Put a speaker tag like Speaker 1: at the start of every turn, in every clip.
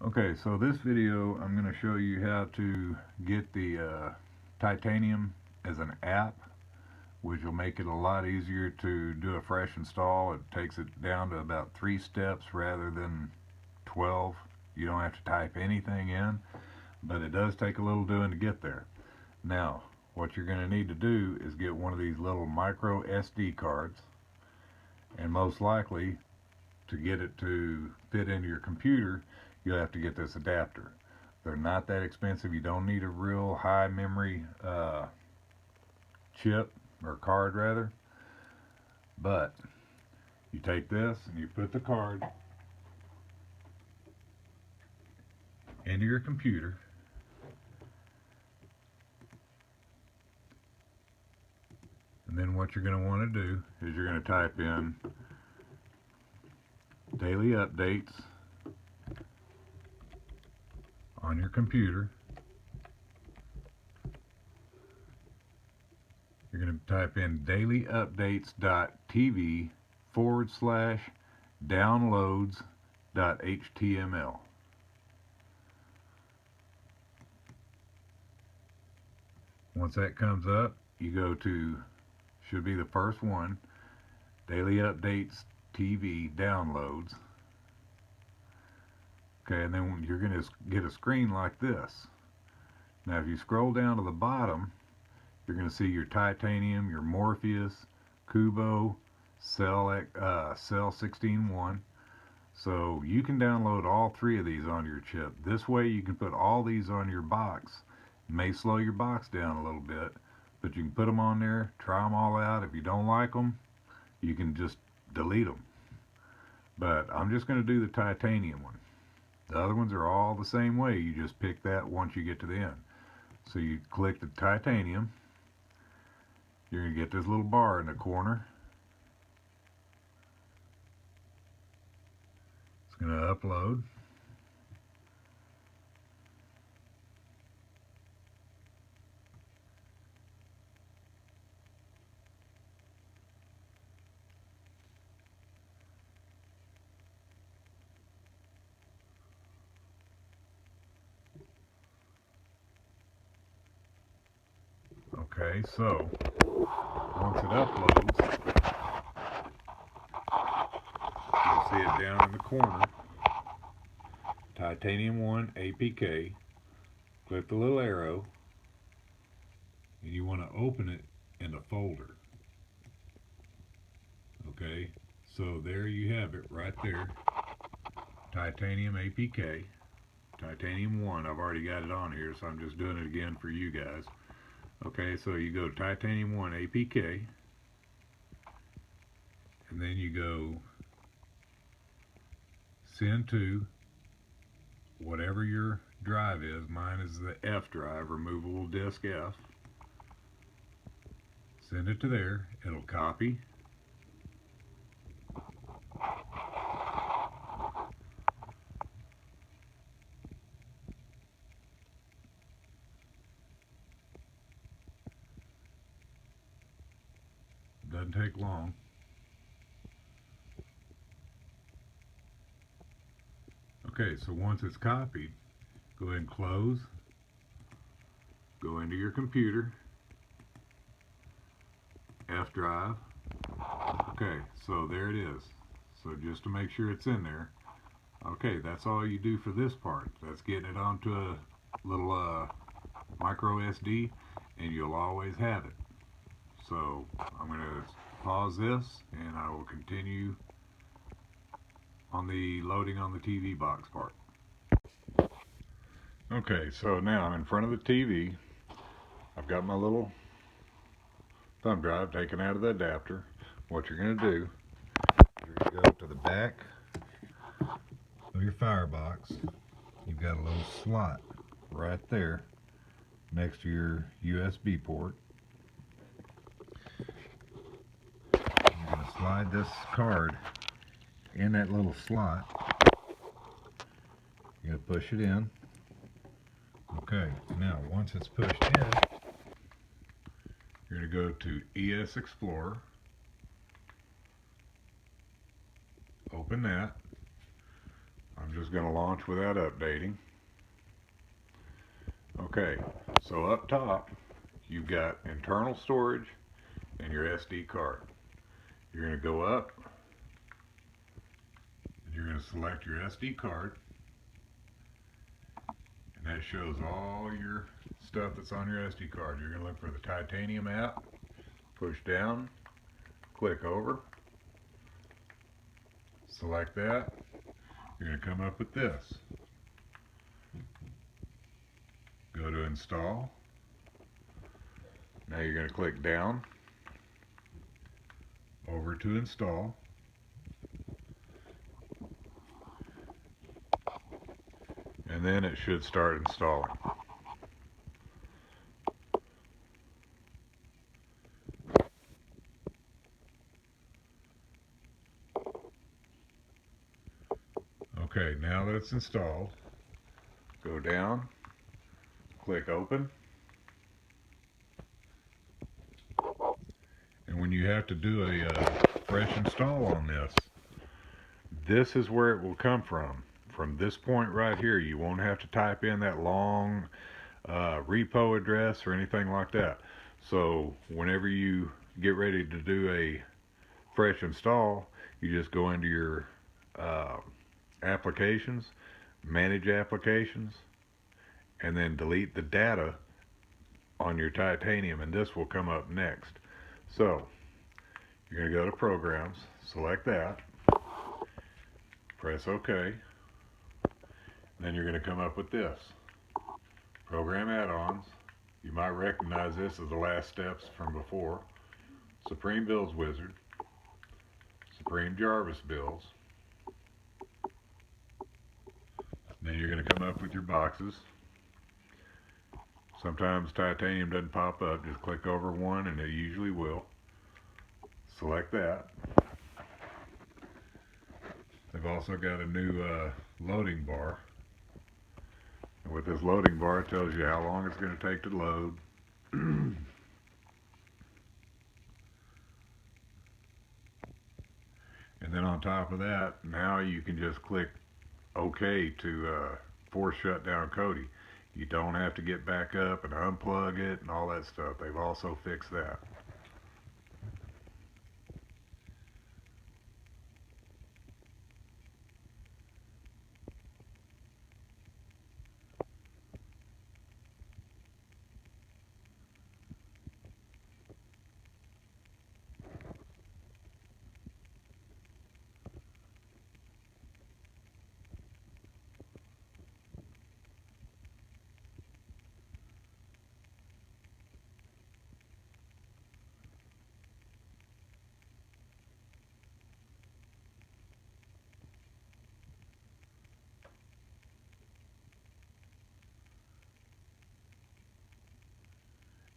Speaker 1: Okay, so this video I'm going to show you how to get the titanium as an app, which will make it a lot easier to do a fresh install. It takes it down to about 3 steps rather than 12. You don't have to type anything in, but it does take a little doing to get there. Now, what you're going to need to do is get one of these little micro SD cards, and most likely to get it to fit into your computer, you'll have to get this adapter. They're not that expensive. You don't need a real high memory chip or card rather, but you take this and you put the card into your computer, and then what you're going to want to do is you're going to type in daily updates on your computer. You're going to type in dailyupdates.tv/downloads.html. Once that comes up, you go to, should be the first one, Daily Updates TV Downloads. Okay, and then you're going to get a screen like this. Now if you scroll down to the bottom, you're going to see your titanium, your Morpheus, Kubo, Cell 16.1. So you can download all 3 of these onto your chip. This way you can put all these on your box. It may slow your box down a little bit, but you can put them on there, try them all out. If you don't like them, you can just delete them. But I'm just going to do the titanium one. The other ones are all the same way. You just pick that once you get to the end. So you click the titanium. You're going to get this little bar in the corner. It's going to upload. Okay, so once it uploads, you'll see it down in the corner, Titanium 1 APK. Click the little arrow, and you want to open it in a folder. Okay, so there you have it right there, Titanium APK, Titanium 1. I've already got it on here, so I'm just doing it again for you guys. Okay, so you go Titanium 1 APK, and then you go send to whatever your drive is. Mine is the F drive, removable disk F. Send it to there. It'll copy. Doesn't take long. Okay, so once it's copied, go ahead and close. Go into your computer, F drive. Okay, so there it is. So just to make sure it's in there. Okay, that's all you do for this part. That's getting it onto a little micro SD, and you'll always have it. So I'm going to pause this, and I will continue on the loading on the TV box part. Okay, so now I'm in front of the TV. I've got my little thumb drive taken out of the adapter. What you're going to do, you're going to go to the back of your firebox. You've got a little slot right there next to your USB port. You're going to slide this card in that little slot. You're going to push it in. Okay, now once it's pushed in, you're going to go to ES Explorer, open that. I'm I'm just going to launch without updating. Okay, so up top you've got internal storage and your SD card. You're going to go up and you're going to select your SD card, and that shows all your stuff that's on your SD card. You're going to look for the Titanium app, push down, click over, select that. You're going to come up with this. Go to install. Now you're going to click down, over to install. And then it should start installing. Okay, now that it's installed, go down, click open. And when you have to do a fresh install on this, this is where it will come from. From this point right here, you won't have to type in that long repo address or anything like that. So whenever you get ready to do a fresh install, you just go into your applications, manage applications, and then delete the data on your Titanium, and this will come up next. So you're going to go to programs, select that, press OK, then you're going to come up with this, program add-ons. You might recognize this as the last steps from before. Supreme Builds Wizard, Supreme Jarvis Builds. Then you're going to come up with your boxes. Sometimes Titanium doesn't pop up. Just click over one and it usually will. Select that. They've also got a new loading bar. And with this loading bar, it tells you how long it's going to take to load. And then on top of that, now you can just click OK to force shut down Kodi. You don't have to get back up and unplug it and all that stuff. They've also fixed that.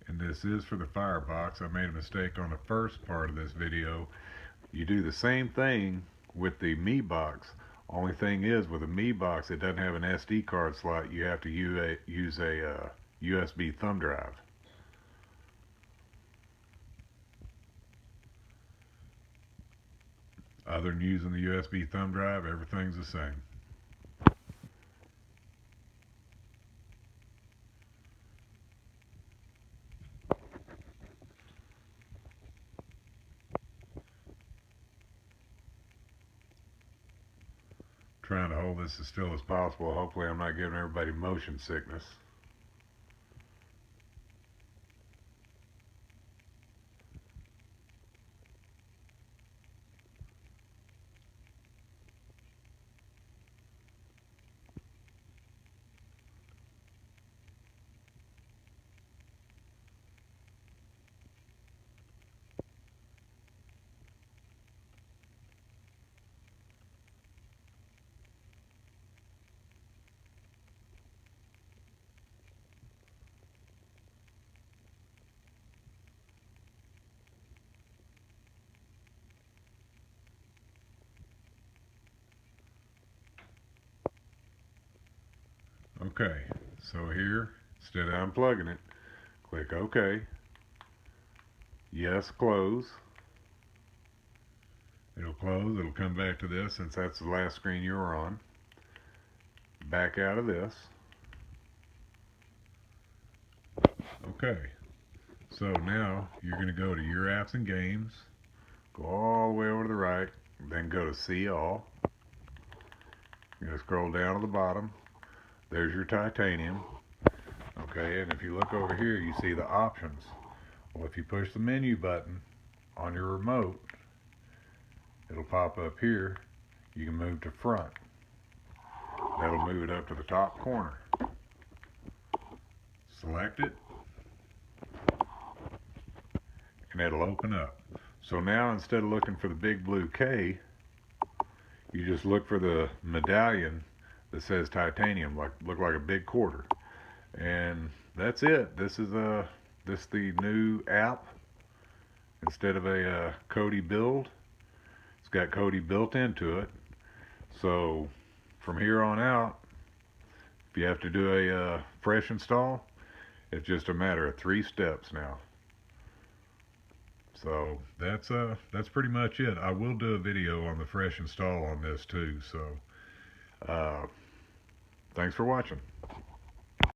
Speaker 1: And this is for the firebox. I made a mistake on the first part of this video. You do the same thing with the Mi box. Only thing is, with a Mi box, it doesn't have an SD card slot. You have to use a USB thumb drive. Other than using the USB thumb drive, everything's the same. Trying to hold this as still as possible. Hopefully I'm not giving everybody motion sickness. Okay, so here, instead of unplugging it, click OK. Yes, close. It'll close. It'll come back to this since that's the last screen you were on. back out of this. Okay, so now you're going to go to your apps and games, go all the way over to the right, then go to see all. You're going to scroll down to the bottom. There's your titanium. Okay, and if you look over here, you see the options. Well, if you push the menu button on your remote, it'll pop up here. You can move to front. That'll move it up to the top corner. Select it, and it'll open up. So now instead of looking for the big blue K, you just look for the medallion that says titanium, look like a big quarter. And that's it. This is the new app. Instead of a Kodi build, it's got Kodi built into it. So from here on out, if you have to do a fresh install, it's just a matter of 3 steps now. So that's pretty much it. I will do a video on the fresh install on this too. So thanks for watching.